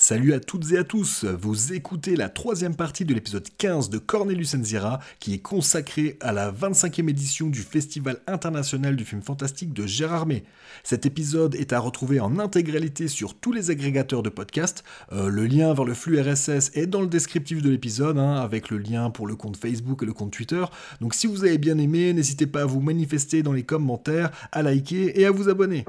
Salut à toutes et à tous, vous écoutez la troisième partie de l'épisode 15 de Cornelius Zira qui est consacré à la 25e édition du Festival international du film fantastique de Gérardmer. Cet épisode est à retrouver en intégralité sur tous les agrégateurs de podcasts. Le lien vers le flux RSS est dans le descriptif de l'épisode, avec le lien pour le compte Facebook et le compte Twitter. Donc si vous avez bien aimé, n'hésitez pas à vous manifester dans les commentaires, à liker et à vous abonner.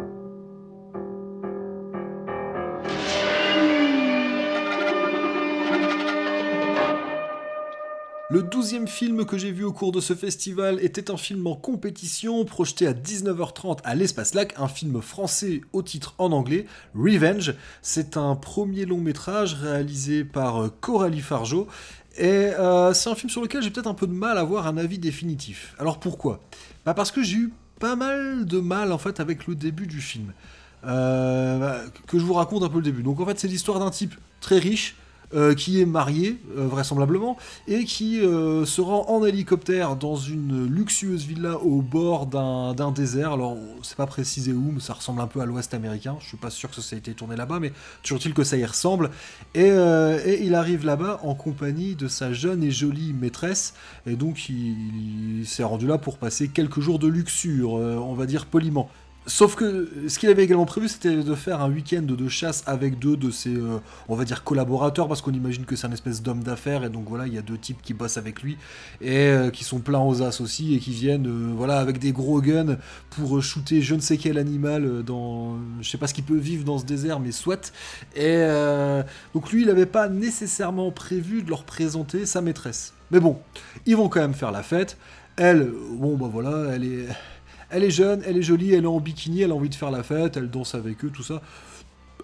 Le 12e film que j'ai vu au cours de ce festival était un film en compétition, projeté à 19h30 à l'Espace Lac, un film français au titre en anglais, Revenge. C'est un premier long métrage réalisé par Coralie Fargeau, et c'est un film sur lequel j'ai peut-être un peu de mal à avoir un avis définitif. Alors pourquoi ? Parce que j'ai eu pas mal de mal en fait avec le début du film. Que je vous raconte un peu le début. Donc en fait c'est l'histoire d'un type très riche, qui est marié, vraisemblablement, et qui se rend en hélicoptère dans une luxueuse villa au bord d'un désert. Alors, c'est pas précisé où, mais ça ressemble un peu à l'Ouest américain. Je suis pas sûr que ça ait été tourné là-bas, mais toujours est-il que ça y ressemble. Et il arrive là-bas en compagnie de sa jeune et jolie maîtresse, et donc il s'est rendu là pour passer quelques jours de luxure, on va dire poliment. Sauf que ce qu'il avait également prévu, c'était de faire un week-end de chasse avec deux de ses, on va dire, collaborateurs, parce qu'on imagine que c'est un espèce d'homme d'affaires, et donc voilà, il y a deux types qui bossent avec lui, et qui sont pleins aux as aussi, et qui viennent, voilà, avec des gros guns, pour shooter je ne sais quel animal dans... Je sais pas ce qu'il peut vivre dans ce désert, mais soit. Et donc lui, il n'avait pas nécessairement prévu de leur présenter sa maîtresse. Mais bon, ils vont quand même faire la fête. Elle, bon bah voilà, elle est jeune, elle est jolie, elle est en bikini, elle a envie de faire la fête, elle danse avec eux, tout ça.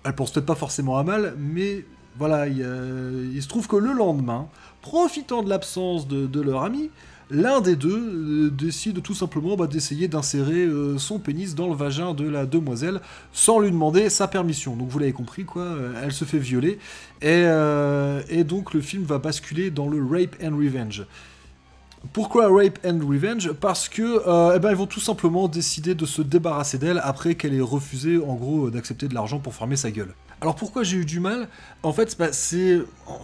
Elle pense peut-être pas forcément à mal, mais voilà, il se trouve que le lendemain, profitant de l'absence de leur ami, l'un des deux décide tout simplement d'essayer d'insérer son pénis dans le vagin de la demoiselle sans lui demander sa permission. Donc vous l'avez compris, quoi, elle se fait violer, et donc le film va basculer dans le Rape and Revenge. Pourquoi Rape and Revenge ? Parce que ils vont tout simplement décider de se débarrasser d'elle après qu'elle ait refusé en gros d'accepter de l'argent pour fermer sa gueule. Alors pourquoi j'ai eu du mal ? En fait, c'est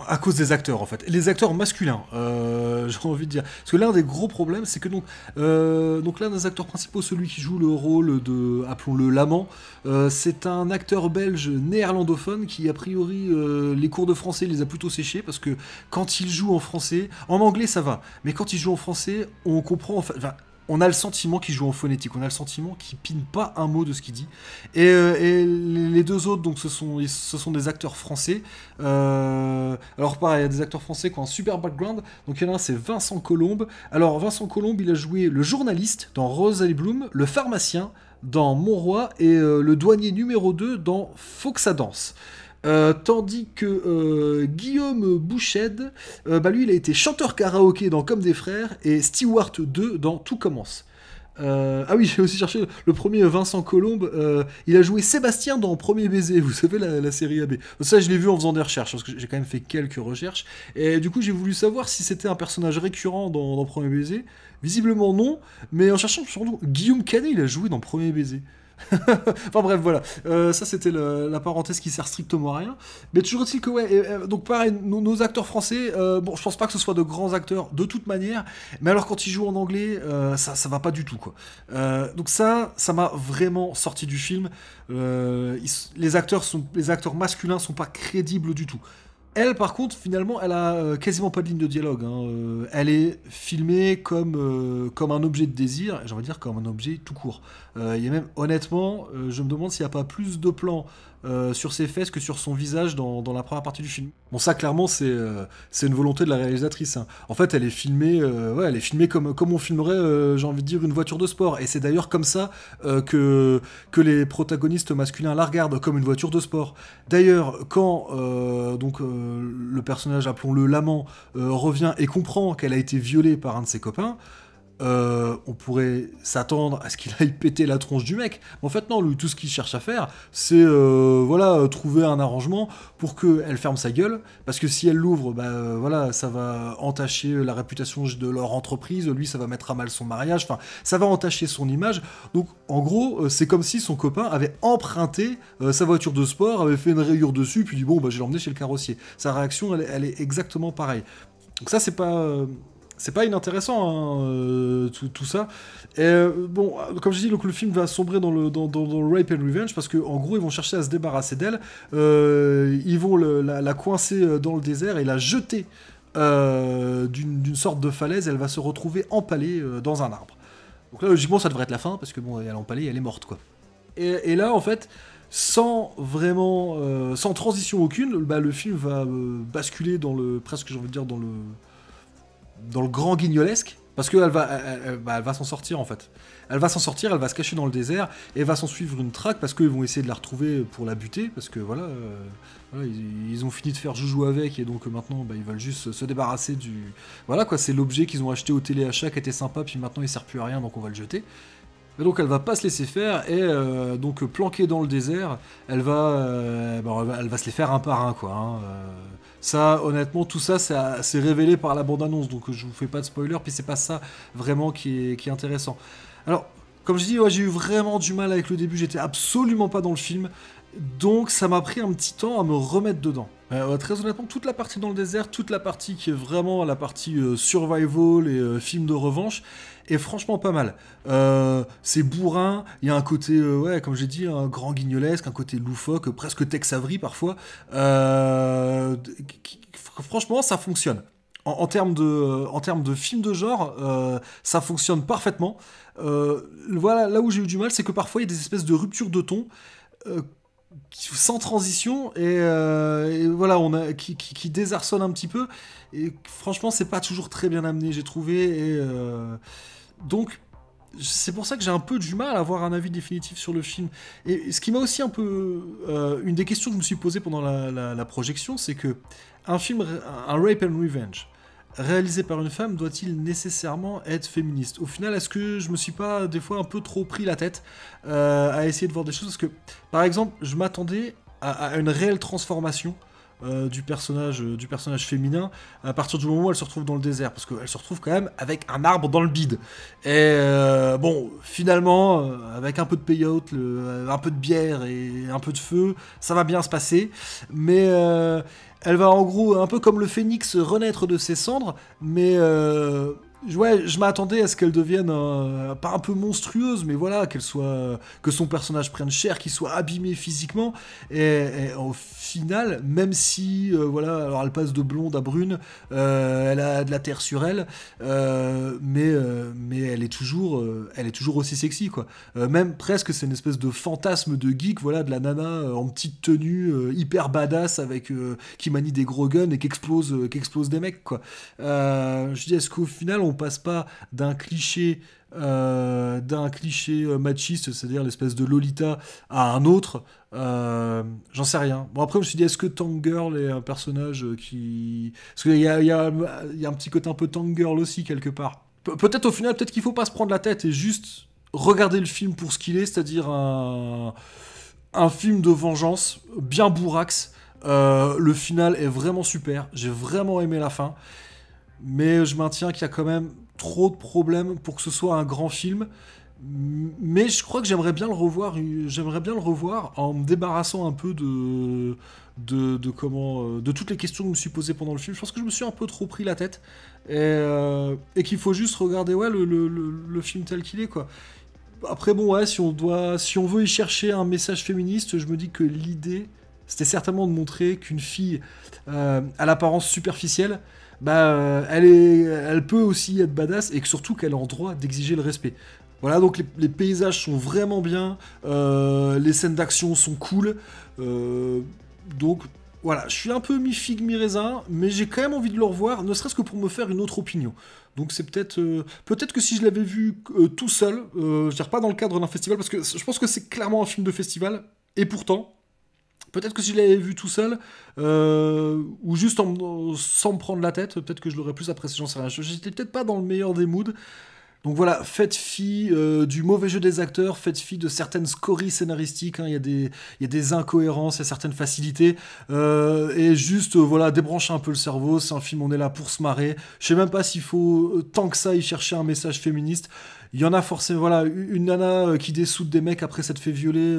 à cause des acteurs en fait. Les acteurs masculins, j'ai envie de dire. Parce que l'un des gros problèmes, c'est que donc l'un des acteurs principaux, celui qui joue le rôle de, appelons-le l'amant, c'est un acteur belge néerlandophone qui a priori les cours de français les a plutôt séchés, parce que quand il joue en français, en anglais ça va, mais quand il joue en français, on comprend, enfin, on a le sentiment qu'il joue en phonétique, on a le sentiment qu'il pine pas un mot de ce qu'il dit. Et les deux autres, donc ce sont des acteurs français. Alors pareil, il y a des acteurs français qui ont un super background. Donc il y en a un, c'est Vincent Colombe. Alors Vincent Colombe, il a joué le journaliste dans Rosalie Bloom, le pharmacien dans Mon Roi, et le douanier numéro 2 dans Faut que ça danse. Tandis que Guillaume Bouched, lui il a été chanteur karaoké dans Comme des frères et Stewart 2 dans Tout commence. Ah oui, j'ai aussi cherché le premier Vincent Colombe, il a joué Sébastien dans Premier baiser, vous savez la série AB. Ça je l'ai vu en faisant des recherches, parce que j'ai quand même fait quelques recherches, et du coup j'ai voulu savoir si c'était un personnage récurrent dans Premier baiser. Visiblement non, mais en cherchant surtout, Guillaume Canet il a joué dans Premier baiser. Enfin bref, voilà. Ça, c'était la parenthèse qui sert strictement à rien. Mais toujours est-il que, ouais, donc pareil, nos acteurs français, je pense pas que ce soit de grands acteurs de toute manière, mais alors quand ils jouent en anglais, ça va pas du tout, quoi. Donc ça m'a vraiment sorti du film. Les acteurs masculins sont pas crédibles du tout. Elle, par contre, finalement, elle a quasiment pas de ligne de dialogue. Elle est filmée comme un objet de désir, j'ai envie de dire comme un objet tout court. Il y a même, honnêtement, je me demande s'il n'y a pas plus de plans sur ses fesses que sur son visage dans la première partie du film. Bon, ça, clairement, c'est une volonté de la réalisatrice. En fait, elle est filmée, elle est filmée comme on filmerait, j'ai envie de dire, une voiture de sport. Et c'est d'ailleurs comme ça que les protagonistes masculins la regardent, comme une voiture de sport. D'ailleurs, quand le personnage, appelons-le l'amant, revient et comprend qu'elle a été violée par un de ses copains, on pourrait s'attendre à ce qu'il aille péter la tronche du mec. Mais en fait, non, lui, tout ce qu'il cherche à faire, c'est voilà, trouver un arrangement pour qu'elle ferme sa gueule, parce que si elle l'ouvre, bah, voilà, ça va entacher la réputation de leur entreprise, lui, ça va mettre à mal son mariage, enfin, ça va entacher son image. Donc, en gros, c'est comme si son copain avait emprunté sa voiture de sport, avait fait une rayure dessus, puis dit, bon, bah, je vais l'emmener chez le carrossier. Sa réaction, elle est exactement pareille. Donc ça, c'est pas inintéressant, hein, tout ça. Et bon, comme je dis, donc, le film va sombrer dans le rape and revenge, parce qu'en gros, ils vont chercher à se débarrasser d'elle, ils vont la coincer dans le désert et la jeter d'une sorte de falaise, elle va se retrouver empalée dans un arbre. Donc là, logiquement, ça devrait être la fin, parce que bon, elle est empalée, elle est morte, quoi. Et là, en fait, sans vraiment, sans transition aucune, bah, le film va basculer dans le, presque, j'ai envie de dire, dans le grand guignolesque, parce qu'elle va, elle va s'en sortir en fait. Elle va s'en sortir, elle va se cacher dans le désert, et va s'en suivre une traque, parce qu'ils vont essayer de la retrouver pour la buter, parce que voilà, voilà ils ont fini de faire joujou avec, et donc maintenant bah, ils veulent juste se débarrasser du... Voilà quoi, c'est l'objet qu'ils ont acheté au téléachat qui était sympa, puis maintenant il sert plus à rien, donc on va le jeter. Et donc elle va pas se laisser faire, et donc planquée dans le désert, elle va se les faire un par un quoi. Hein, ça, honnêtement, tout ça, c'est révélé par la bande-annonce, donc je vous fais pas de spoiler, puis c'est pas ça vraiment qui est intéressant. Alors, comme je dis, ouais, j'ai eu vraiment du mal avec le début, j'étais absolument pas dans le film, donc ça m'a pris un petit temps à me remettre dedans. Très honnêtement, toute la partie dans le désert, toute la partie qui est vraiment la partie survival et film de revanche, est franchement pas mal. C'est bourrin, il y a un côté, ouais, comme j'ai dit, un grand guignolesque, un côté loufoque, presque Tex Avery parfois. Franchement, ça fonctionne. En termes de film de genre, ça fonctionne parfaitement. Voilà, là où j'ai eu du mal, c'est que parfois il y a des espèces de ruptures de ton. euh, Sans transition et voilà qui désarçonne un petit peu et franchement c'est pas toujours très bien amené j'ai trouvé donc c'est pour ça que j'ai un peu du mal à avoir un avis définitif sur le film et ce qui m'a aussi un peu une des questions que je me suis posée pendant la projection c'est que un rape and revenge réalisé par une femme doit-il nécessairement être féministe? Au final, est-ce que je me suis pas des fois un peu trop pris la tête à essayer de voir des choses? Parce que, par exemple, je m'attendais à une réelle transformation du personnage féminin à partir du moment où elle se retrouve dans le désert, parce qu'elle se retrouve quand même avec un arbre dans le bide. Et bon, finalement, avec un peu de payout, un peu de bière et un peu de feu, ça va bien se passer. Mais elle va en gros, un peu comme le phénix, renaître de ses cendres, mais ouais, je m'attendais à ce qu'elle devienne pas un peu monstrueuse, mais voilà, que son personnage prenne cher, qu'il soit abîmé physiquement, et au final, même si voilà, alors elle passe de blonde à brune, elle a de la terre sur elle, mais elle est toujours aussi sexy quoi. Même presque, c'est une espèce de fantasme de geek, voilà, de la nana en petite tenue hyper badass avec qui manie des gros guns et qui explose des mecs quoi. Je dis, est-ce qu'au final on passe pas d'un cliché machiste, c'est-à-dire l'espèce de Lolita, à un autre? J'en sais rien. Bon après je me suis dit, est-ce que Tank Girl est un personnage qui... Parce qu'il y a un petit côté un peu Tank Girl aussi quelque part. Peut-être au final, peut-être qu'il faut pas se prendre la tête et juste regarder le film pour ce qu'il est, c'est-à-dire un film de vengeance bien bourrax. Le final est vraiment super, j'ai vraiment aimé la fin, mais je maintiens qu'il y a quand même trop de problèmes pour que ce soit un grand film. Mais je crois que j'aimerais bien le revoir en me débarrassant un peu de toutes les questions que je me suis posées pendant le film. Je pense que je me suis un peu trop pris la tête et qu'il faut juste regarder ouais, le film tel qu'il est quoi. Après bon ouais, si on veut y chercher un message féministe, je me dis que l'idée c'était certainement de montrer qu'une fille à l'apparence superficielle, bah, elle peut aussi être badass et que surtout qu'elle est en droit d'exiger le respect. Voilà, donc les paysages sont vraiment bien, les scènes d'action sont cool, donc voilà, je suis un peu mi-figue, mi-raisin, mais j'ai quand même envie de le revoir, ne serait-ce que pour me faire une autre opinion. Donc c'est peut-être que si je l'avais vu tout seul, je veux dire pas dans le cadre d'un festival, parce que je pense que c'est clairement un film de festival, et pourtant, peut-être que si je l'avais vu tout seul, ou juste sans me prendre la tête, peut-être que je l'aurais plus apprécié, j'en sais rien. J'étais peut-être pas dans le meilleur des moods, Donc voilà, faites fi du mauvais jeu des acteurs, faites fi de certaines scories scénaristiques, hein, il y a des incohérences, il y a certaines facilités, et juste, voilà, débranchez un peu le cerveau, c'est un film, on est là pour se marrer. Je sais même pas s'il faut tant que ça y chercher un message féministe. Il y en a forcément, voilà, une nana qui dessoude des mecs après s'être fait violer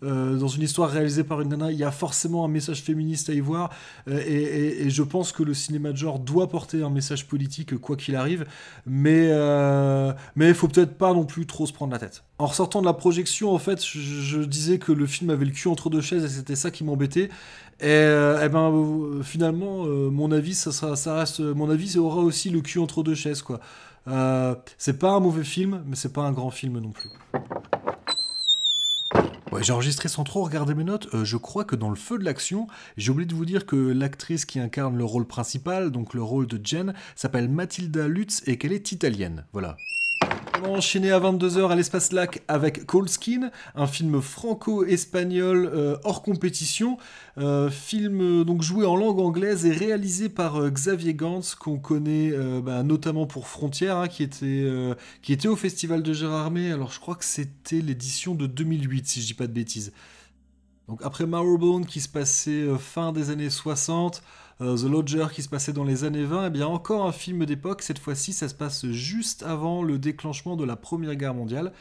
dans une histoire réalisée par une nana, il y a forcément un message féministe à y voir, et je pense que le cinéma de genre doit porter un message politique quoi qu'il arrive, mais il faut peut-être pas non plus trop se prendre la tête. En ressortant de la projection, en fait, je disais que le film avait le cul entre deux chaises et c'était ça qui m'embêtait. Finalement, mon avis, ça reste, mon avis, ça aura aussi le cul entre deux chaises, quoi. C'est pas un mauvais film, mais c'est pas un grand film non plus. Ouais, j'ai enregistré sans trop regarder mes notes. Je crois que dans le feu de l'action, j'ai oublié de vous dire que l'actrice qui incarne le rôle principal, donc le rôle de Jen, s'appelle Mathilda Lutz et qu'elle est italienne. Voilà. On a enchaîné à 22h à l'Espace Lac avec Cold Skin, un film franco-espagnol hors compétition, film donc joué en langue anglaise et réalisé par Xavier Gans, qu'on connaît notamment pour Frontières, hein, qui était au Festival de Gérardmer. Alors je crois que c'était l'édition de 2008, si je dis pas de bêtises. Donc après Marrowbone qui se passait fin des années 60, The Lodger qui se passait dans les années 20, et bien encore un film d'époque, cette fois-ci ça se passe juste avant le déclenchement de la Première Guerre mondiale,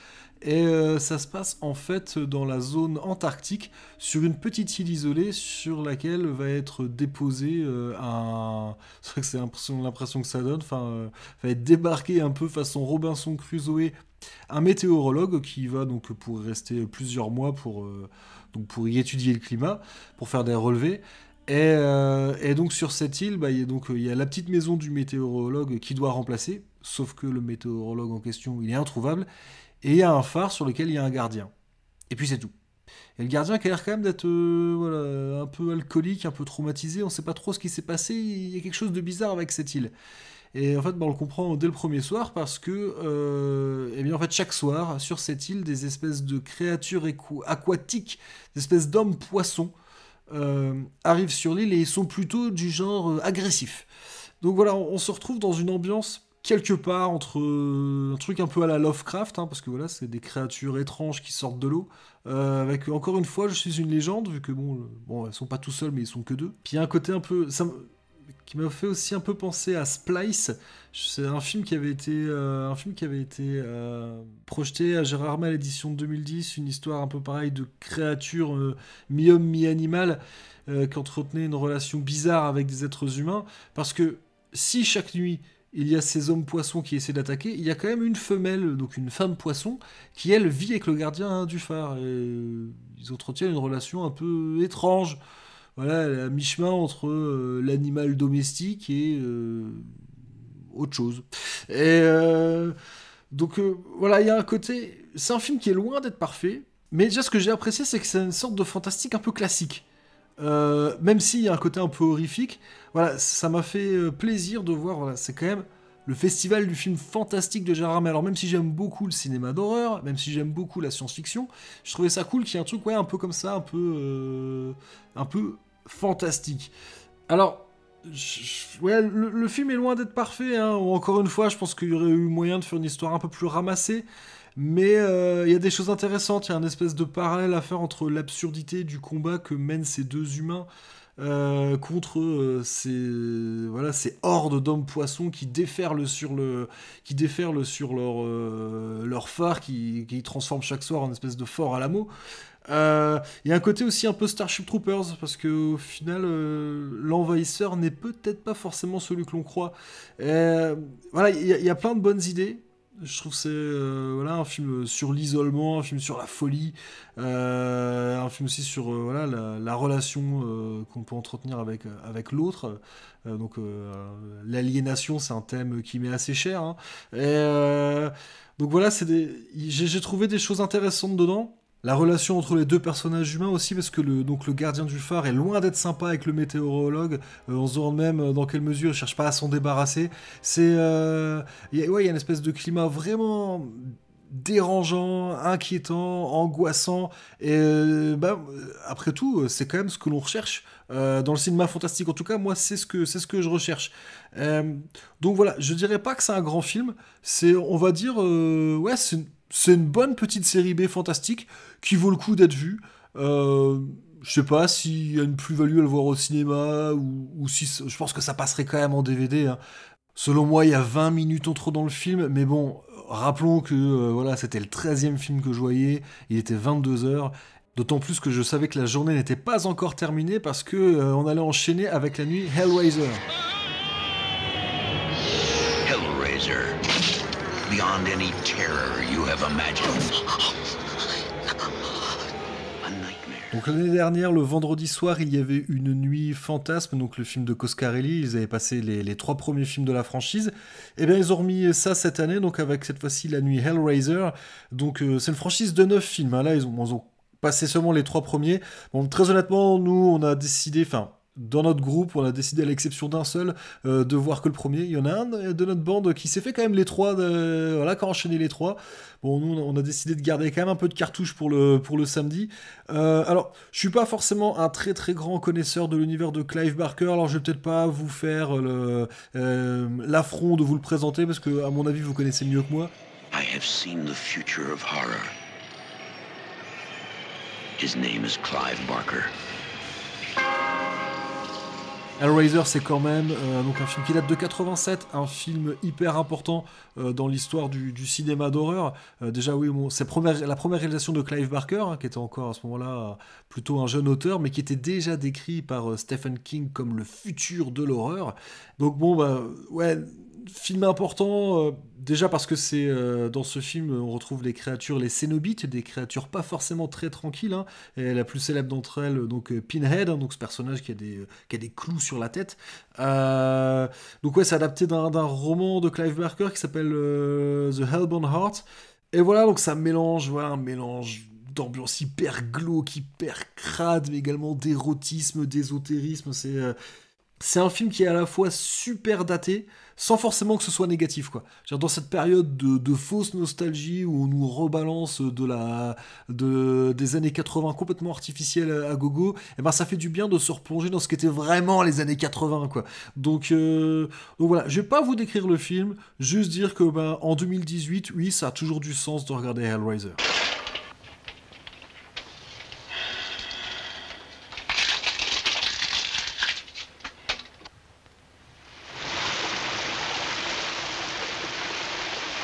et ça se passe en fait dans la zone antarctique, sur une petite île isolée sur laquelle va être déposé un... C'est vrai que c'est l'impression que ça donne, va être débarqué un peu façon Robinson Crusoe, un météorologue qui va donc pour rester plusieurs mois pour y étudier le climat, pour faire des relevés. Et donc sur cette île, il y a la petite maison du météorologue qui doit remplacer, sauf que le météorologue en question, il est introuvable, et il y a un phare sur lequel il y a un gardien. Et puis c'est tout. Et le gardien qui a l'air quand même d'être un peu alcoolique, un peu traumatisé, on ne sait pas trop ce qui s'est passé, il y a quelque chose de bizarre avec cette île. Et en fait, on le comprend dès le premier soir parce que, en fait, chaque soir, sur cette île, des espèces de créatures aquatiques, des espèces d'hommes-poissons, arrivent sur l'île et ils sont plutôt du genre agressif. Donc voilà, on se retrouve dans une ambiance quelque part entre un truc un peu à la Lovecraft, hein, parce que voilà, c'est des créatures étranges qui sortent de l'eau. Avec encore une fois, je suis une légende, vu que bon, elles sont pas tout seuls, mais ils sont que deux. Puis il y a un côté un peu, qui m'a fait aussi un peu penser à Splice. C'est un film qui avait été, projeté à Gérardmer à l'édition de 2010, une histoire un peu pareille de créatures mi-homme, mi-animal, qui entretenaient une relation bizarre avec des êtres humains. Parce que si chaque nuit, il y a ces hommes poissons qui essaient d'attaquer, il y a quand même une femelle, donc une femme poisson, qui elle vit avec le gardien, hein, du phare. Et ils entretiennent une relation un peu étrange. Voilà, elle est à mi-chemin entre l'animal domestique et autre chose. Et voilà, il y a un côté... C'est un film qui est loin d'être parfait, mais déjà ce que j'ai apprécié, c'est que c'est une sorte de fantastique un peu classique. Même s'il y a un côté un peu horrifique, voilà, ça m'a fait plaisir de voir, voilà, c'est quand même le festival du film fantastique de Gérardmer. Alors même si j'aime beaucoup le cinéma d'horreur, même si j'aime beaucoup la science-fiction, je trouvais ça cool qu'il y ait un truc un peu comme ça, un peu fantastique. Alors, le film est loin d'être parfait, hein. Encore une fois, je pense qu'il y aurait eu moyen de faire une histoire un peu plus ramassée, mais il y a des choses intéressantes. Il y a un espèce de parallèle à faire entre l'absurdité du combat que mènent ces deux humains contre ces hordes d'hommes-poissons qui déferlent sur leur phare, qui transforment chaque soir en espèce de fort à l'amour. Il y a un côté aussi un peu Starship Troopers, parce qu'au final, l'envahisseur n'est peut-être pas forcément celui que l'on croit. Voilà, il y a plein de bonnes idées. Je trouve que c'est un film sur l'isolement, un film sur la folie, un film aussi sur la relation qu'on peut entretenir avec l'autre. L'aliénation, c'est un thème qui m'est assez cher, hein. Donc voilà, j'ai trouvé des choses intéressantes dedans. La relation entre les deux personnages humains aussi, parce que le gardien du phare est loin d'être sympa avec le météorologue. On se demande même dans quelle mesure il cherche pas à s'en débarrasser. Il y a une espèce de climat vraiment dérangeant, inquiétant, angoissant, et après tout, c'est quand même ce que l'on recherche dans le cinéma fantastique. En tout cas, moi, c'est ce que je recherche. Euh, donc voilà, je dirais pas que c'est un grand film, c'est, on va dire, ouais, c'est une bonne petite série B fantastique qui vaut le coup d'être vue. Je sais pas s'il y a une plus-value à le voir au cinéma ou si je pense que ça passerait quand même en DVD, hein. Selon moi, il y a 20 minutes en trop dans le film, mais bon, rappelons que voilà, c'était le 13e film que je voyais, il était 22 heures, d'autant plus que je savais que la journée n'était pas encore terminée parce que on allait enchaîner avec la nuit Hellraiser. Hellraiser. Beyond any terror you have imagined. A nightmare. Donc l'année dernière, le vendredi soir, il y avait une nuit fantasme, donc le film de Coscarelli, ils avaient passé les 3 premiers films de la franchise. Et bien ils ont remis ça cette année, donc avec cette fois-ci la nuit Hellraiser. Donc c'est une franchise de 9 films, hein. Là ils ont passé seulement les 3 premiers. Bon, très honnêtement, nous on a décidé, enfin dans notre groupe, on a décidé à l'exception d'un seul de voir que le premier. Il y en a un de notre bande qui s'est fait quand même les 3, voilà, qui a enchaîné les 3. Bon, nous, on a décidé de garder quand même un peu de cartouche pour le samedi. Alors, je suis pas forcément un très très grand connaisseur de l'univers de Clive Barker, alors je vais peut-être pas vous faire l'affront de vous le présenter, parce que à mon avis, vous connaissez mieux que moi. I have seen the future of horror. His name is Clive Barker. Hellraiser, c'est quand même donc un film qui date de 87, un film hyper important dans l'histoire du cinéma d'horreur. Déjà, oui, bon, c'est la première réalisation de Clive Barker, hein, qui était encore à ce moment-là plutôt un jeune auteur, mais qui était déjà décrit par Stephen King comme le futur de l'horreur. Donc bon, bah ouais, film important, déjà parce que c'est dans ce film on retrouve les créatures, les Cénobites, des créatures pas forcément très tranquilles, hein, et la plus célèbre d'entre elles, donc Pinhead, hein, donc ce personnage qui a des clous sur la tête. Donc ouais, c'est adapté d'un roman de Clive Barker qui s'appelle The Hellbound Heart, et voilà, donc ça mélange, voilà, un mélange d'ambiance hyper glauque, hyper crade, mais également d'érotisme, d'ésotérisme. C'est un film qui est à la fois super daté, sans forcément que ce soit négatif, quoi. Dans cette période de fausse nostalgie où on nous rebalance des années 80 complètement artificielles à gogo, et ben ça fait du bien de se replonger dans ce qu'étaient vraiment les années 80, quoi. Donc voilà, je vais pas vous décrire le film, juste dire que ben, en 2018, oui, ça a toujours du sens de regarder Hellraiser.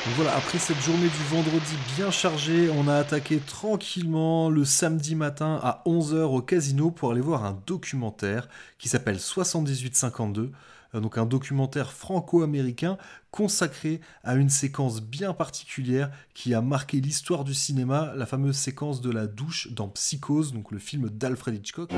Donc voilà, après cette journée du vendredi bien chargée, on a attaqué tranquillement le samedi matin à 11 heures au casino pour aller voir un documentaire qui s'appelle 7852, donc un documentaire franco-américain consacré à une séquence bien particulière qui a marqué l'histoire du cinéma, la fameuse séquence de la douche dans Psychose, donc le film d'Alfred Hitchcock.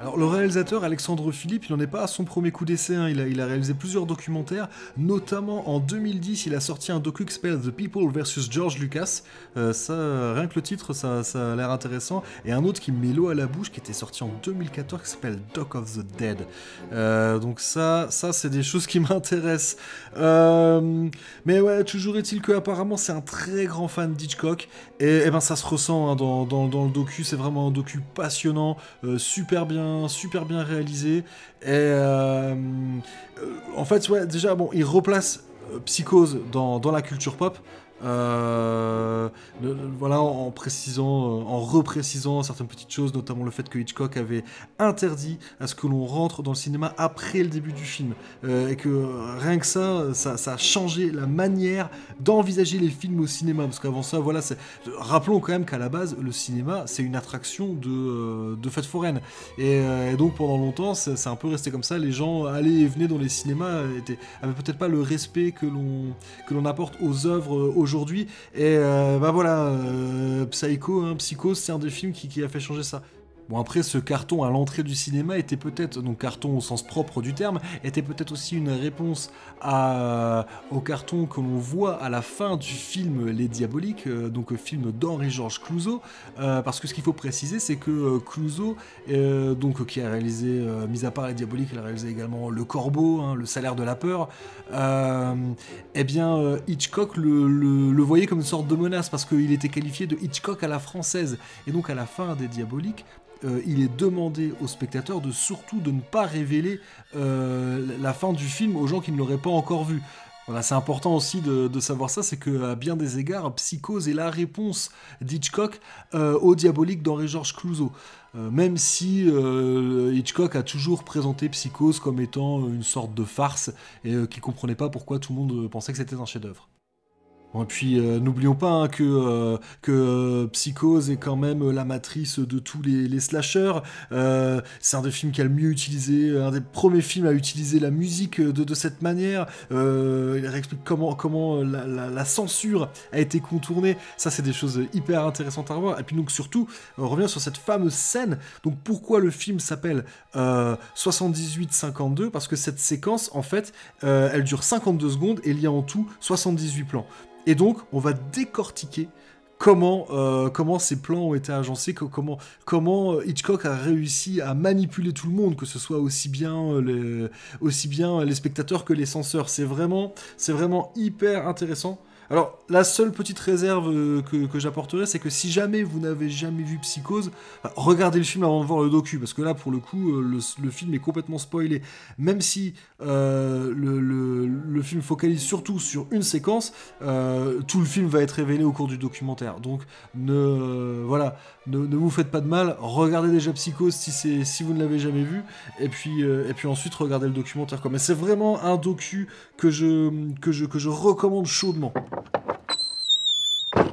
Alors, le réalisateur Alexandre Philippe, il n'en est pas à son premier coup d'essai, hein. Il a réalisé plusieurs documentaires, notamment en 2010, il a sorti un docu qui s'appelle The People vs George Lucas. Rien que le titre, ça a l'air intéressant. Et un autre qui me met l'eau à la bouche, qui était sorti en 2014, qui s'appelle Dock of the Dead. Donc ça c'est des choses qui m'intéressent. Mais ouais, toujours est-il que apparemment c'est un très grand fan d'Hitchcock. Et ben ça se ressent, hein, dans le docu, c'est vraiment un docu passionnant, super bien réalisé. Et en fait, ouais, déjà, bon, il replace Psychose dans la culture pop. Voilà, en reprécisant certaines petites choses, notamment le fait que Hitchcock avait interdit à ce que l'on rentre dans le cinéma après le début du film, et que rien que ça a changé la manière d'envisager les films au cinéma, parce qu'avant ça, voilà, rappelons quand même qu'à la base, le cinéma, c'est une attraction de fête foraine, et donc pendant longtemps, c'est un peu resté comme ça, les gens allaient et venaient dans les cinémas, avaient peut-être pas le respect que l'on apporte aux œuvres aujourd'hui, et bah voilà, Psychose, c'est un des films qui a fait changer ça. Bon, après, ce carton à l'entrée du cinéma était peut-être, donc carton au sens propre du terme, était peut-être aussi une réponse au carton que l'on voit à la fin du film Les Diaboliques, donc film d'Henri-Georges Clouzot, parce que ce qu'il faut préciser, c'est que Clouzot, donc qui a réalisé, mis à part Les Diaboliques, il a réalisé également Le Corbeau, hein, Le Salaire de la peur, eh bien, Hitchcock le voyait comme une sorte de menace, parce qu'il était qualifié de Hitchcock à la française, et donc à la fin des Diaboliques, il est demandé aux spectateurs de surtout de ne pas révéler la fin du film aux gens qui ne l'auraient pas encore vu. Voilà, c'est important aussi de savoir ça, c'est qu'à bien des égards, Psychose est la réponse d'Hitchcock au Diabolique d'Henri-Georges Clouzot. Même si Hitchcock a toujours présenté Psychose comme étant une sorte de farce et qu'il comprenait pas pourquoi tout le monde pensait que c'était un chef-d'œuvre. Bon, et puis n'oublions pas hein, que Psychose est quand même la matrice de tous les slashers. C'est un des films qui a le mieux utilisé, un des premiers films à utiliser la musique de cette manière. Il réexplique comment la censure a été contournée. Ça, c'est des choses hyper intéressantes à revoir. Et puis donc surtout, on revient sur cette fameuse scène. Donc pourquoi le film s'appelle 78-52 ? Parce que cette séquence, en fait, elle dure 52 secondes et il y a en tout 78 plans. Et donc, on va décortiquer comment ces plans ont été agencés, comment Hitchcock a réussi à manipuler tout le monde, que ce soit aussi bien les spectateurs que les censeurs. C'est vraiment hyper intéressant. Alors, la seule petite réserve que j'apporterai, c'est que si jamais vous n'avez jamais vu Psychose, regardez le film avant de voir le docu, parce que là, pour le coup, le film est complètement spoilé. Même si le film focalise surtout sur une séquence, tout le film va être révélé au cours du documentaire. Donc, ne vous faites pas de mal, regardez déjà Psychose si vous ne l'avez jamais vu, et puis ensuite regardez le documentaire. Mais c'est vraiment un docu que je recommande chaudement.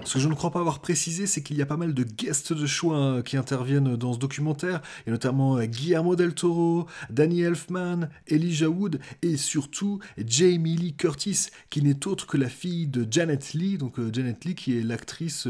Ce que je ne crois pas avoir précisé, c'est qu'il y a pas mal de guests de choix hein, qui interviennent dans ce documentaire, et notamment Guillermo del Toro, Danny Elfman, Elijah Wood, et surtout Jamie Lee Curtis, qui n'est autre que la fille de Janet Leigh, donc Janet Leigh qui est l'actrice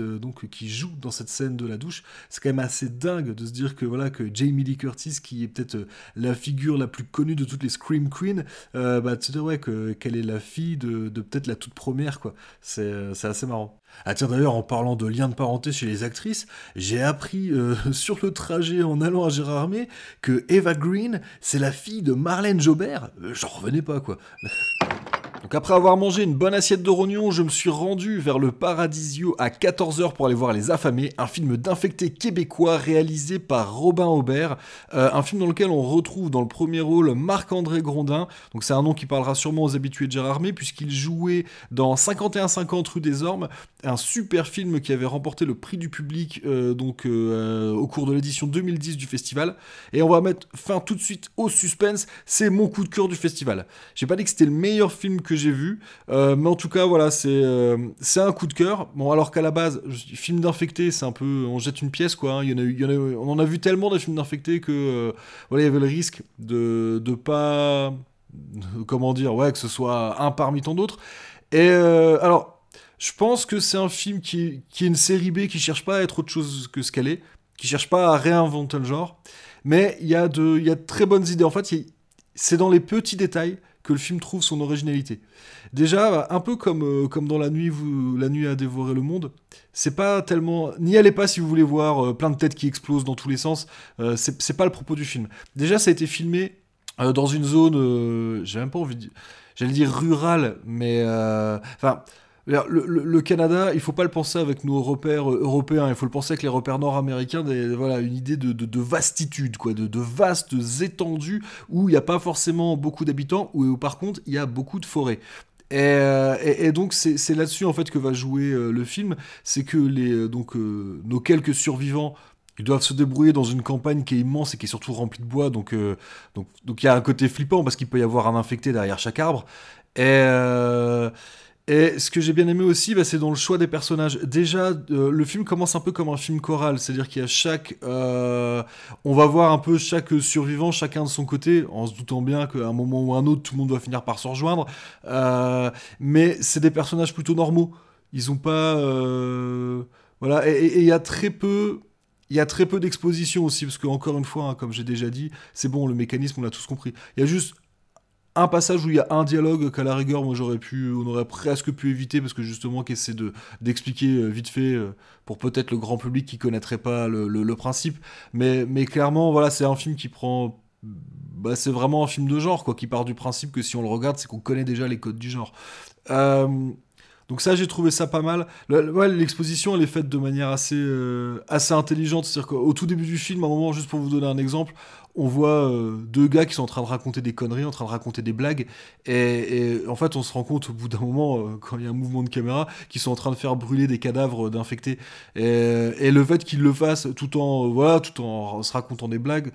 qui joue dans cette scène de la douche. C'est quand même assez dingue de se dire que Jamie Lee Curtis, qui est peut-être la figure la plus connue de toutes les Scream Queens, tu sais qu'elle est la fille de peut-être la toute première, quoi. C'est assez marrant. Ah tiens d'ailleurs, en parlant de liens de parenté chez les actrices, j'ai appris sur le trajet en allant à Gérardmer que Eva Green, c'est la fille de Marlène Jobert. J'en revenais pas quoi. Donc après avoir mangé une bonne assiette de rognons, je me suis rendu vers le Paradisio à 14h pour aller voir Les Affamés, un film d'infectés québécois réalisé par Robin Aubert, un film dans lequel on retrouve dans le premier rôle Marc-André Grondin, donc c'est un nom qui parlera sûrement aux habitués de Gérardmer puisqu'il jouait dans 51-50 rue des Ormes, un super film qui avait remporté le prix du public au cours de l'édition 2010 du festival, et on va mettre fin tout de suite au suspense, c'est mon coup de cœur du festival. J'ai pas dit que c'était le meilleur film que j'ai vu, mais en tout cas voilà, c'est un coup de cœur. Bon, alors qu'à la base, film d'infecté, c'est un peu, on jette une pièce quoi, hein. On en a vu tellement de films d'infectés que il y avait le risque de pas, comment dire, que ce soit un parmi tant d'autres. Et alors, je pense que c'est un film qui est une série B qui cherche pas à être autre chose que ce qu'elle est, qui cherche pas à réinventer le genre, mais il y a de très bonnes idées. En fait, c'est dans les petits détails que le film trouve son originalité. Déjà, un peu comme dans La nuit a dévoré le monde, c'est pas tellement... N'y allez pas si vous voulez voir plein de têtes qui explosent dans tous les sens, c'est pas le propos du film. Déjà, ça a été filmé dans une zone, j'ai même pas envie de dire... J'allais dire rurale, mais... Le Canada, il faut pas le penser avec nos repères européens, il faut le penser avec les repères nord-américains, une idée de vastitude, quoi, de vastes étendues où il n'y a pas forcément beaucoup d'habitants, où par contre il y a beaucoup de forêts. Et donc c'est là-dessus en fait que va jouer le film, c'est que nos quelques survivants, ils doivent se débrouiller dans une campagne qui est immense et qui est surtout remplie de bois, donc il y a un côté flippant parce qu'il peut y avoir un infecté derrière chaque arbre. Et ce que j'ai bien aimé aussi, c'est dans le choix des personnages. Déjà, le film commence un peu comme un film choral, c'est-à-dire qu'il y a on va voir un peu chaque survivant, chacun de son côté, en se doutant bien qu'à un moment ou à un autre, tout le monde va finir par se rejoindre. Mais c'est des personnages plutôt normaux. Ils ont pas... et il y a très peu... Il y a très peu d'exposition aussi, parce que encore une fois, hein, comme j'ai déjà dit, c'est bon, le mécanisme, on l'a tous compris. Il y a juste un passage où il y a un dialogue qu'à la rigueur, moi on aurait presque pu éviter, parce que justement, qui essaie d'expliquer vite fait, pour peut-être le grand public qui connaîtrait pas le principe. Mais clairement, voilà, c'est un film qui prend... Bah, c'est vraiment un film de genre, quoi, qui part du principe que si on le regarde, c'est qu'on connaît déjà les codes du genre. Euh, donc ça, j'ai trouvé ça pas mal. Ouais, l'exposition, elle est faite de manière assez intelligente. C'est-à-dire qu'au tout début du film, à un moment, juste pour vous donner un exemple, on voit deux gars qui sont en train de raconter des conneries, en train de raconter des blagues. Et en fait, on se rend compte au bout d'un moment, quand il y a un mouvement de caméra, qu'ils sont en train de faire brûler des cadavres d'infectés. Et le fait qu'ils le fassent tout en se racontant des blagues,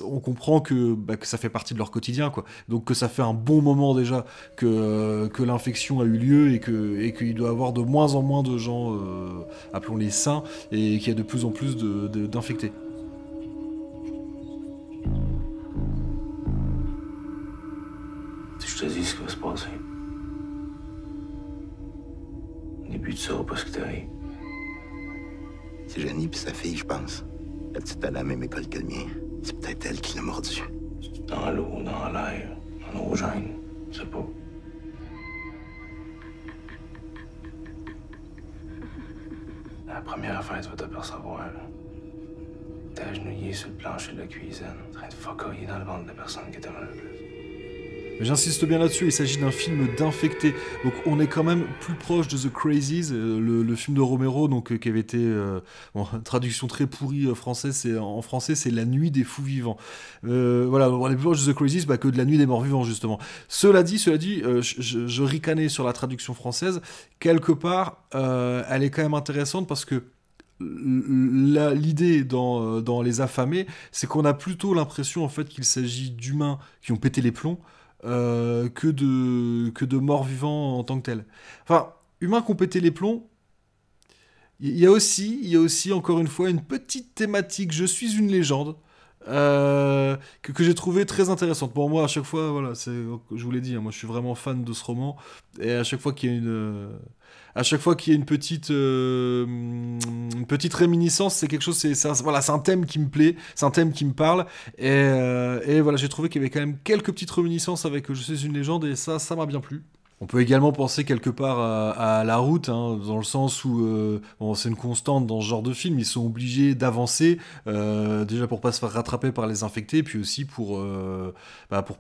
on comprend que ça fait partie de leur quotidien, quoi. Donc que ça fait un bon moment déjà que l'infection a eu lieu et qu'il doit y avoir de moins en moins de gens, appelons-les sains, et qu'il y a de plus en plus d'infectés. Si je te dis ce qui va se passer, au début, tu sauras pas ce qui t'arrive. C'est Jenny puis sa fille, je pense. La petite à la même école que le mien. C'est peut-être elle qui l'a mordu. Dans l'eau, dans l'air, dans nos gènes, je sais pas. La première affaire, tu vas t'apercevoir, là. T'es agenouillé sur le plancher de la cuisine, en train de focoyer dans le ventre de la personne qui t'aimerait le plus. Mais j'insiste bien là-dessus, il s'agit d'un film d'infectés. Donc on est quand même plus proche de The Crazies, le film de Romero, donc, qui avait été... traduction très pourrie en français, c'est La Nuit des Fous Vivants. Voilà, on est plus proche de The Crazies que de La Nuit des Morts Vivants, justement. Cela dit, je ricanais sur la traduction française. Quelque part, elle est quand même intéressante parce que l'idée dans Les Affamés, c'est qu'on a plutôt l'impression en fait qu'il s'agit d'humains qui ont pété les plombs, que de morts vivants en tant que tels. Enfin, humains qui ont pété les plombs, il y a aussi, encore une fois, une petite thématique, je suis une légende, que j'ai trouvé très intéressante. Pour moi, à chaque fois, voilà, je vous l'ai dit, hein, moi je suis vraiment fan de ce roman, et à chaque fois qu'il y a une petite réminiscence, c'est quelque chose, c'est un thème qui me plaît, c'est un thème qui me parle, et voilà, j'ai trouvé qu'il y avait quand même quelques petites réminiscences avec Je suis une légende, et ça m'a bien plu. On peut également penser quelque part à La Route, hein, dans le sens où c'est une constante dans ce genre de film, ils sont obligés d'avancer, déjà pour pas se faire rattraper par les infectés, puis aussi pour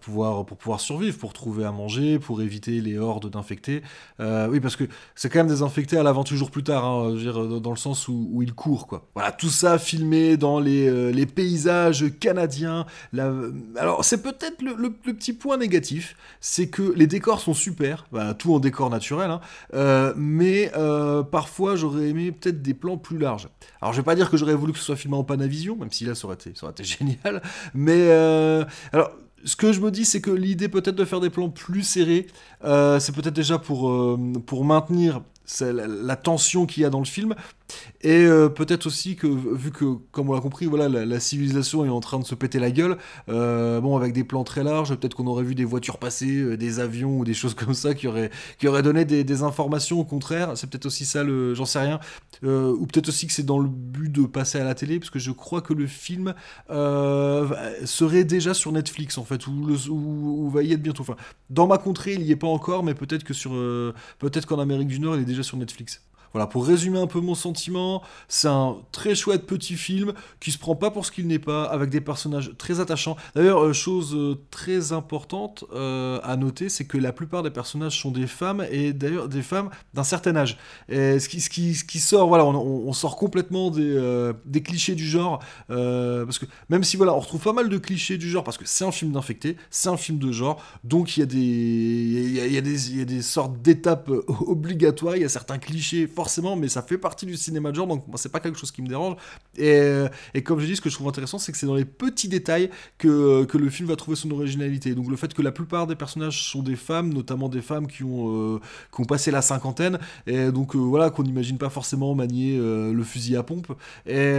pouvoir survivre, pour trouver à manger, pour éviter les hordes d'infectés. Oui, parce que c'est quand même des infectés à l'avant toujours plus tard, hein, je veux dire, dans le sens où ils courent, quoi. Voilà, tout ça filmé dans les paysages canadiens. Alors, c'est peut-être le petit point négatif, c'est que les décors sont super. Tout en décor naturel, hein. Mais parfois j'aurais aimé peut-être des plans plus larges. Alors je vais pas dire que j'aurais voulu que ce soit filmé en Panavision, même si là ça aurait été génial, mais alors ce que je me dis, c'est que l'idée peut-être de faire des plans plus serrés, c'est peut-être déjà pour maintenir la tension qu'il y a dans le film, et peut-être aussi que, vu que, comme on l'a compris, voilà, la civilisation est en train de se péter la gueule, avec des plans très larges, peut-être qu'on aurait vu des voitures passer, des avions ou des choses comme ça qui auraient donné des informations au contraire. C'est peut-être aussi ça, j'en sais rien, ou peut-être aussi que c'est dans le but de passer à la télé, parce que je crois que le film serait déjà sur Netflix en fait, ou va y être bientôt. Enfin, dans ma contrée, il y est pas encore, mais peut-être qu'en Amérique du Nord, il est déjà sur Netflix. Voilà, pour résumer un peu mon sentiment, c'est un très chouette petit film qui se prend pas pour ce qu'il n'est pas, avec des personnages très attachants. D'ailleurs, chose très importante à noter, c'est que la plupart des personnages sont des femmes, et d'ailleurs des femmes d'un certain âge. Et ce qui sort, voilà, on sort complètement des clichés du genre, parce que même si voilà, on retrouve pas mal de clichés du genre, parce que c'est un film d'infecté, c'est un film de genre, donc il y a des sortes d'étapes obligatoires, il y a certains clichés forcément, mais ça fait partie du cinéma de genre, donc moi, c'est pas quelque chose qui me dérange. Et comme je dis, ce que je trouve intéressant, c'est que c'est dans les petits détails que le film va trouver son originalité. Donc le fait que la plupart des personnages sont des femmes, notamment des femmes qui ont passé la cinquantaine, et donc voilà, qu'on n'imagine pas forcément manier le fusil à pompe. Et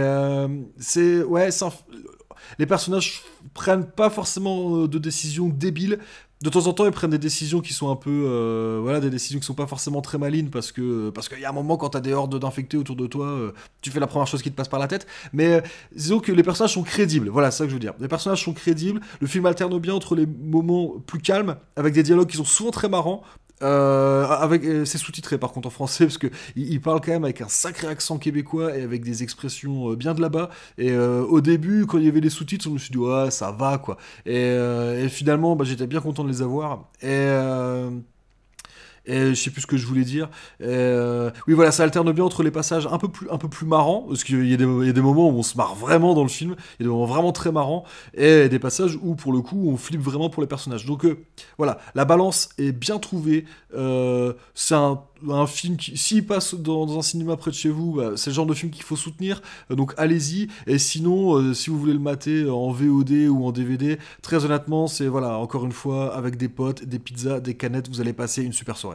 les personnages prennent pas forcément de décisions débiles, de temps en temps, ils prennent des décisions qui sont un peu, voilà, des décisions qui sont pas forcément très malines parce qu'il y a un moment quand t'as des hordes d'infectés autour de toi, tu fais la première chose qui te passe par la tête. Mais disons que les personnages sont crédibles. Voilà, c'est ça que je veux dire. Les personnages sont crédibles. Le film alterne bien entre les moments plus calmes avec des dialogues qui sont souvent très marrants. C'est sous-titré par contre en français parce que il parle quand même avec un sacré accent québécois et avec des expressions bien de là-bas. Et au début, quand il y avait les sous-titres, je me suis dit ouais, ça va quoi. Et finalement, bah, j'étais bien content de les avoir. Et je sais plus ce que je voulais dire. Oui, voilà, ça alterne bien entre les passages un peu plus marrants, parce qu'il y a il y a des moments où on se marre vraiment dans le film, il y a des moments vraiment très marrants, et des passages où, pour le coup, on flippe vraiment pour les personnages. Donc, voilà, la balance est bien trouvée. C'est un film qui, s'il passe dans un cinéma près de chez vous, bah, c'est le genre de film qu'il faut soutenir, donc allez-y. Et sinon, si vous voulez le mater en VOD ou en DVD, très honnêtement, c'est, voilà, encore une fois, avec des potes, des pizzas, des canettes, vous allez passer une super soirée.